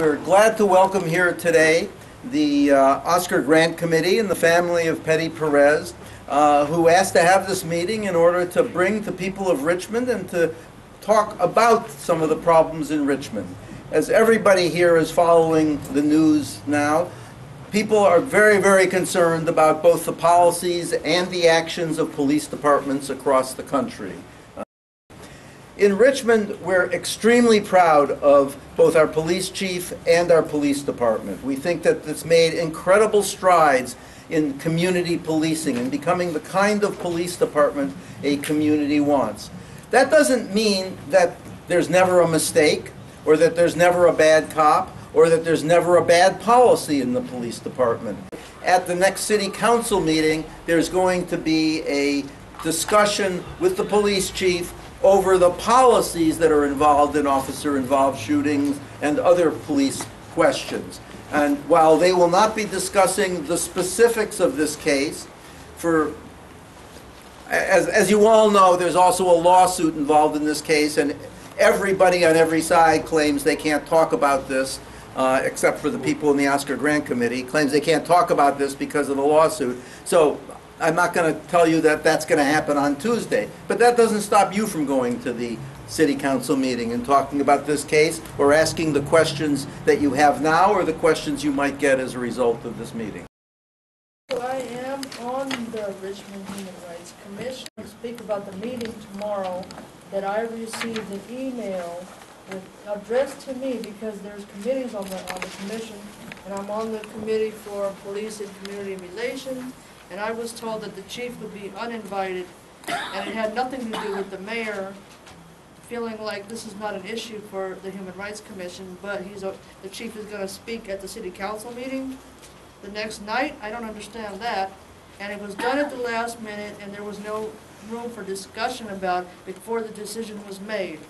We're glad to welcome here today the Oscar Grant Committee and the family of Petty Perez, who asked to have this meeting in order to bring the people of Richmond and to talk about some of the problems in Richmond. As everybody here is following the news now, people are very, very concerned about both the policies and the actions of police departments across the country. In Richmond, we're extremely proud of both our police chief and our police department. We think that it's made incredible strides in community policing and becoming the kind of police department a community wants. That doesn't mean that there's never a mistake, or that there's never a bad cop, or that there's never a bad policy in the police department. At the next city council meeting, there's going to be a discussion with the police chief over the policies that are involved in officer-involved shootings and other police questions. And while they will not be discussing the specifics of this case, as you all know, there's also a lawsuit involved in this case, and everybody on every side claims they can't talk about this, except for the people in the Oscar Grant Committee, claims they can't talk about this because of the lawsuit. So I'm not going to tell you that that's going to happen on Tuesday, but that doesn't stop you from going to the City Council meeting and talking about this case or asking the questions that you have now or the questions you might get as a result of this meeting. I am on the Richmond Human Rights Commission. I speak about the meeting tomorrow that I received an email addressed to me because there's committees on the commission, and I'm on the committee for police and community relations. And I was told that the chief would be uninvited, and it had nothing to do with the mayor feeling like this is not an issue for the Human Rights Commission, but the chief is going to speak at the city council meeting the next night. I don't understand that. And it was done at the last minute, and there was no room for discussion about it before the decision was made.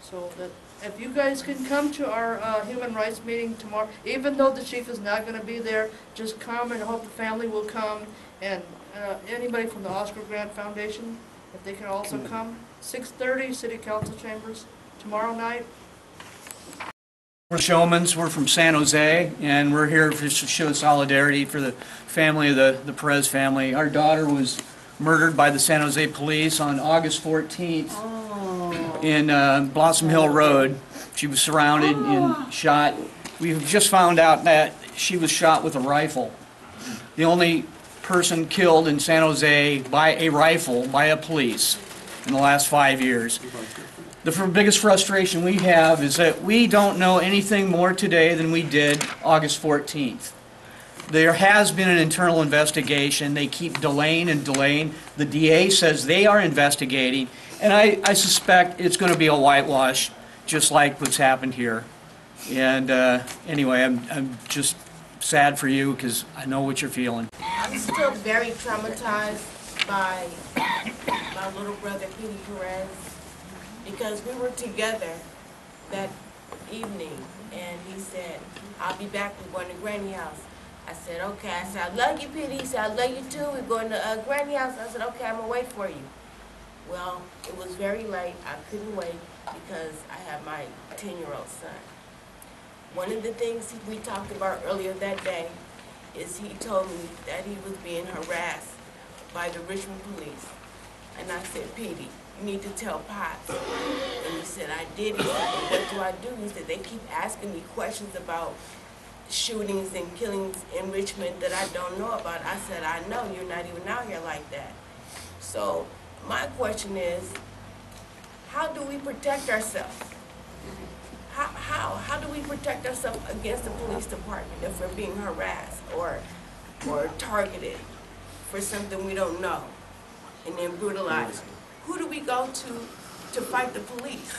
So that if you guys can come to our human rights meeting tomorrow, even though the chief is not going to be there, just come, and I hope the family will come, and anybody from the Oscar Grant Foundation, if they can also come. 6:30, City Council Chambers, tomorrow night. We're Showmans. We're from San Jose, and we're here to show solidarity for the family of the Perez family. Our daughter was murdered by the San Jose police on August 14th. In Blossom Hill Road. She was surrounded and shot. We've just found out that she was shot with a rifle. The only person killed in San Jose by a rifle by a police in the last 5 years. The biggest frustration we have is that we don't know anything more today than we did August 14th. There has been an internal investigation. They keep delaying and delaying. The DA says they are investigating. And I suspect it's going to be a whitewash, just like what's happened here. And anyway, I'm just sad for you because I know what you're feeling. I'm still very traumatized by my little brother, Petey Perez, because we were together that evening, and he said, "I'll be back. We're going to Granny house." I said, "Okay." I said, "I love you, Petey." He said, "I love you too. We're going to Granny house." I said, "Okay, I'm going to wait for you." Well, it was very late. I couldn't wait because I have my 10-year-old son. One of the things we talked about earlier that day is he told me that he was being harassed by the Richmond police. And I said, "Petey, you need to tell Pops." And he said, "I did." He said, "Well, what do I do?" He said, "They keep asking me questions about shootings and killings in Richmond that I don't know about." I said, "I know, you're not even out here like that." So my question is, how do we protect ourselves? How do we protect ourselves against the police department if we're being harassed or targeted for something we don't know and then brutalized? Who do we go to fight the police?